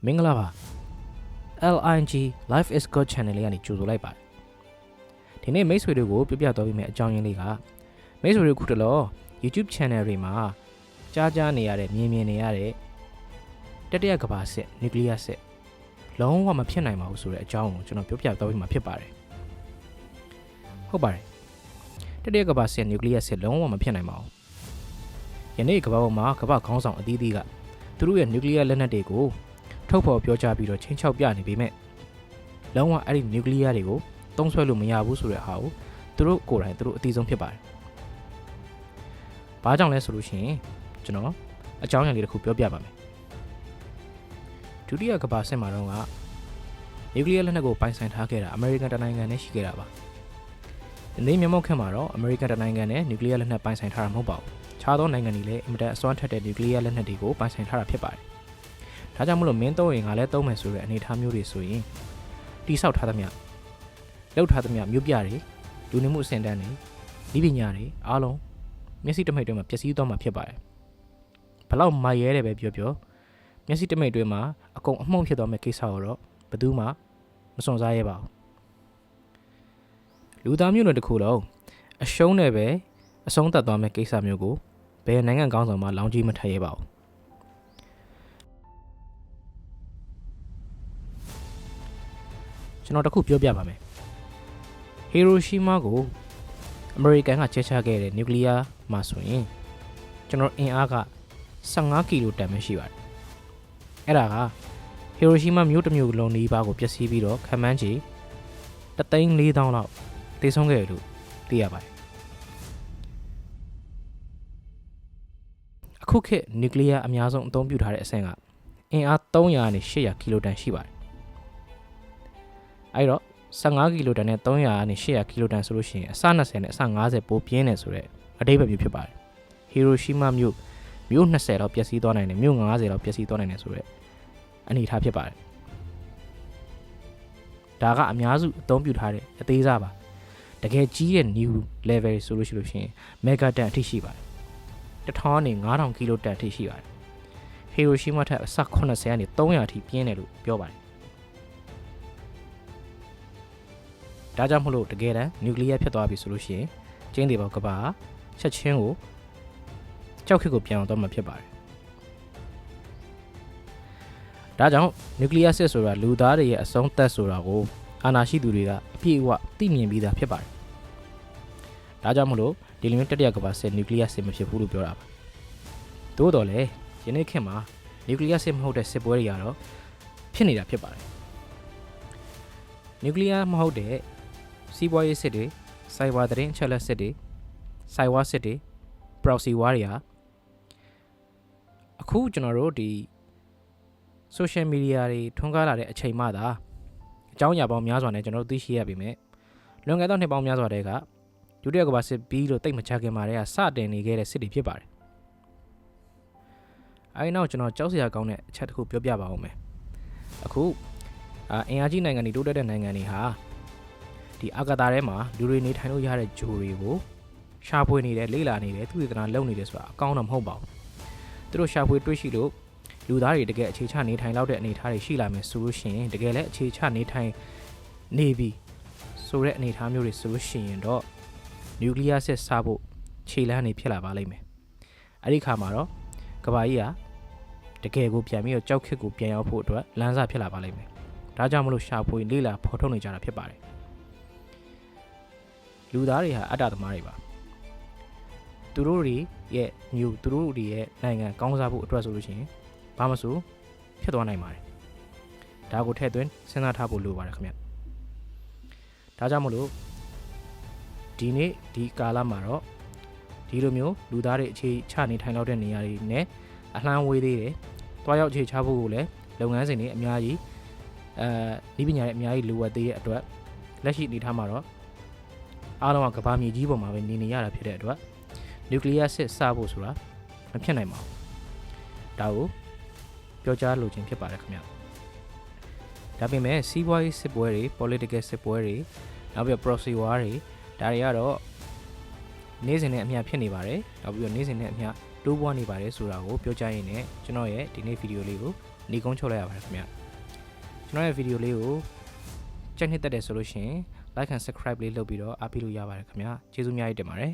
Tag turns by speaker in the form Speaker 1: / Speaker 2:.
Speaker 1: မင်္ဂလာပါ LING Life is Good Channel လေးကနေကြိုဆိုလိုက်ပါတယ်ဒီနေ့မိတ်ဆွေတွေကိုပြပြသွားပေးမယ့်အကြောင်းရင်းလေးကမိတ်ဆွေတွေခုတလော YouTube Channel တွေမှာကြားနေရတဲ့မြင်နေရတဲ့တတိယကမ္ဘာစစ် Nuclear စစ်လုံးဝမဖြစ်နိုင်ပါဘူးဆိုတဲ့အကြောင်းကိုကျွန်တော်ပြောပြသွားပေးမှာဖြစ်ပါတယ်ဟုတ်ပါတယ်တတိယကမ္ဘာစစ် Nuclear စစ်လုံးဝမဖြစ်နိုင်ပါဘူးယနေ့ကမ္ဘာပေါ်မှာကမ္ဘာခေါင်းဆောင်အသီးသီးကသူတို့ရဲ့ Nuclear လက်နက်တွေကိုထုတ်ဖော်ပြောကြားပြီးတော့ချင်းချောက်ပြနေပေမဲ့လုံးဝအဲ့ဒီ Nuclear တွေကိုသုံးဆွဲလို့မရဘူးဆိုတဲ့ဟာကိုသူတို့ကိုယ်တိုင်သူတို့အသိဆုံးဖြစ်ပါတယ်။ဘာကြောင့်လဲဆိုလို့ရှိရင်ကျွန်တော်အကြောင်းအရာလေးတစ်ခုပြောပြပါမယ်။ဒုတိယကမ္ဘာစစ်မှာတော့က Nuclear လက်နက်ကိုပိုင်ဆိုင်ထားခဲ့တာအမေရိကန်နိုင်ငံနဲ့ရှိခဲ့တာပါ။ဒီနေ့မြန်မာခေတ်မှာတော့အမေရိကန်နိုင်ငံနဲ့ Nuclear လက်နက်ပိုင်ဆိုင်ထားတာမဟုတ်ပါဘူး။ခြားသောနိုင်ငံတွေလည်းအင်မတန်အစွမ်းထက်တဲ့ Nuclear လက်နက်တွေကိုပိုင်ဆိုင်ထားတာဖြစ်ပါတယ်။ဒါကြောင့်မလို့မင်းသုံးရင်ငါလည်းသုံးမယ်ဆိုတဲ့အနေအထားမျိုးတွေဆိုရင်တိဆောက်ထားသမျှလောက်ထားသမျှမြို့ပြတွေလူနေမှုအဆင့်တန်းတွေဤပညာတွေအားလုံးမျက်စိတမိတ်တွေမှာပျက်စီးသွားမှာဖြစ်ပါတယ်ဘလောက်မိုက်ရဲတယ်ပဲပြောမျက်စိတမိတ်တွေမှာအကုန်အမှုန့်ဖြစ်သွားမယ့်ကိစ္စကိုတော့ဘယ်သူမှမစွန့်စားရဲပါဘူးလူသားမျိုးနွယ်တစ်ခုလုံးအရှုံးနဲ့ပဲအဆုံးသတ်သွားမယ့်ကိစ္စမျိုးကိုဘယ်နိုင်ငံကောင်းဆောင်မှလောင်ကြီးမထည့်ရဲပါဘူးကျွန်တော်တခုပြောပြပါမယ်ဟီရိုရှီမာကိုအမေရိကန်ကချဲချခဲ့တဲ့နျူကလ িয়ার မှာဆိုရင်ကျွန်တော်အင်အားက15ကီလိုတန်ပဲရှိပါတယ်အဲ့ဒါကဟီရိုရှီမာမြို့တစ်မြို့လုံးနီးပါးကိုပျက်စီးပြီးတော့ခန့်မှန်းချေ1,400,000လောက်တေဆုံးခဲ့တယ်လို့သိရပါတယ်အခုခေတ်နျူကလ িয়ার အများဆုံးအသုံးပြုထားတဲ့အဆင့်ကအင်အား300နဲ့800ကီလိုတန်ရှိပါတယ်အဲ့တော့15ကီလိုတန်နဲ့300နဲ့800ကီလိုတန်ဆိုလို့ရှိရင်အစ20နဲ့အစ50ပိုပြင်းတယ်ဆိုတော့အတိတ်ပဲမျိုးဖြစ်ပါတယ်ဟီရိုရှီမာမြို့20လောက်ပျက်စီးသွားနိုင်တယ်မြို့50လောက်ပျက်စီးသွားနိုင်တယ်ဆိုတော့အနေအထားဖြစ်ပါတယ်ဒါကအများစုအသုံးပြုထားတဲ့အသေးစားပါတကယ်ကြီးတဲ့ new level ဆိုလို့ရှိရင်မက်ဂါတန်အထိရှိပါတယ်1000နဲ့9000ကီလိုတန်အထိရှိပါတယ်ဟီရိုရှီမာထက်အစ80ကနေ300အထိပြင်းတယ်လို့ပြောပါတယ်ဒါကြောင့်မလို့တကယ်တမ်းနျူကလ িয়ার ဖြစ်သွားပြီဆိုလို့ရှိရင်ကျင်းသေးပေါက်ကဘာချက်ချင်းကိုကြောက်ခစ်ကိုပြန်အောင်တော့မှဖြစ်ပါတယ်ဒါကြောင့်နျူကလ িয়ার စစ်ဆိုတာလူသားတွေရဲ့အဆုံးသတ်ဆိုတာကိုအာဏာရှိသူတွေကအပြည့်အဝသိမြင်ပြီးသားဖြစ်ပါတယ်ဒါကြောင့်မလို့ဒီလိုမျိုးတတိယကမ္ဘာစစ်နျူကလ িয়ার စစ်မဖြစ်ဘူးလို့ပြောတာပါသို့တော်လည်းယနေ့ခေတ်မှာနျူကလ িয়ার စစ်မဟုတ်တဲ့စစ်ပွဲတွေကတော့ဖြစ်နေတာဖြစ်ပါတယ်နျူကလ িয়ার မဟုတ်တဲ့စီးပွားရေးစစ်တွေစိုက်ဘာသတင်းအချက်လက်စစ်တွေစိုက်ဝါစစ်တွေပရောက်စီဝါတွေဟာအခုကျွန်တော်တို့ဒီ social media တွေထွန်းကားလာတဲ့အချိန်မှသာအကြောင်းအရာပေါင်းများစွာနဲ့ကျွန်တော်တို့သိရှိရပြီမဲ့လွန်ခဲ့သောနှစ်ပေါင်းများစွာတည်းကဒုတိယကမ္ဘာစစ်ပြီးလို့တိတ်မချခင်မှာတည်းကစတင်နေခဲ့တဲ့စစ်တွေဖြစ်ပါတယ်အဲဒီနောက်ကျွန်တော်ကြောက်စရာကောင်းတဲ့အချက်တစ်ခုပြောပြပါဦးမယ်အခုအင်အားကြီးနိုင်ငံတွေတိုးတက်တဲ့နိုင်ငံတွေဟာဒီအာကာသထဲမှာလူတွေနေထိုင်လို့ရတဲ့ဂျိုတွေကိုရှာဖွေနေတယ်လေ့လာနေတယ်သူတွေကလုပ်နေတယ်ဆိုတာအကောင်းတော့မဟုတ်ပါဘူးသူတို့ရှာဖွေတွေ့ရှိလို့လူသားတွေတကယ်အခြေချနေထိုင်လောက်တဲ့အနေအထားတွေရှိလာမယ်ဆိုလို့ရှိရင်တကယ်လည်းအခြေချနေထိုင်နေပြီဆိုတဲ့အနေအထားမျိုးတွေဆိုလို့ရှိရင်တော့နျူကလ িয়ার စစ်စားဖို့ခြေလှမ်းနေဖြစ်လာပါလိမ့်မယ်အဲ့ဒီခါမှာတော့ကမ္ဘာကြီးကတကယ်ကိုပြန်ပြီးတော့ကြောက်ခစ်ကိုပြန်ရောက်ဖို့အတွက်လမ်းစာဖြစ်လာပါလိမ့်မယ်ဒါကြောင့်မလို့ရှာဖွေလေ့လာဖော်ထုတ်နေကြတာဖြစ်ပါတယ်လူသားတွေဟာအတ္တသမားတွေပါသူတို့တွေရဲ့မျိုးသူတို့တွေရဲ့နိုင်ငံကောင်းစားဖို့အတွက်ဆိုလို့ရှိရင်ဘာမှမဆိုဖြစ်သွားနိုင်ပါတယ်ဒါကိုထည့်သွင်းစဉ်းစားထားဖို့လိုပါတယ်ခင်ဗျဒါကြောင့်မလို့ဒီနေ့ဒီကာလမှာတော့ဒီလိုမျိုးလူသားတွေအခြေချနေထိုင်လောက်တဲ့နေရာတွေနဲ့အလှမ်းဝေးသေးတယ်တွားရောက်အခြေချဖို့ကိုလည်းလုပ်ငန်းစဉ်တွေအများကြီးဤပညာတွေအများကြီးလိုအပ်သေးတဲ့အတွက်လက်ရှိအနေထားမှာတော့အားလုံးကကမ္ဘာမြေကြီးပေါ်မှာပဲနေရတာဖြစ်တဲ့အတွက်နျူကလ িয়ার စစ်စဖို့ဆိုတာမဖြစ်နိုင်ပါဘူးဒါကိုပြောကြားလိုချင်ဖြစ်ပါတယ်ခင်ဗျဒါပေမဲ့စီးပွားရေးစစ်ပွဲတွေ political စစ်ပွဲတွေနောက်ပြီး proxy war တွေဒါတွေကတော့နေ့စဉ်နဲ့အမျှဖြစ်နေပါတယ်နောက်ပြီးတော့နေ့စဉ်နဲ့အမျှတိုးပွားနေပါတယ်ဆိုတာကိုပြောကြားရင်းနဲ့ကျွန်တော်ရဲ့ဒီနေ့ဗီဒီယိုလေးကို ညီကုန်းချုပ်လိုက်ရပါတယ်ခင်ဗျကျွန်တော်ရဲ့ဗီဒီယိုလေးကိုကြိုက်နှစ်သက်တယ်ဆိုလို့ရှိရင် like and subscribe လေးလုပ်ပြီးတော့အားပေးလို့ရပါတယ်ခင်ဗျကျေးဇူးအများကြီးတင်ပါတယ်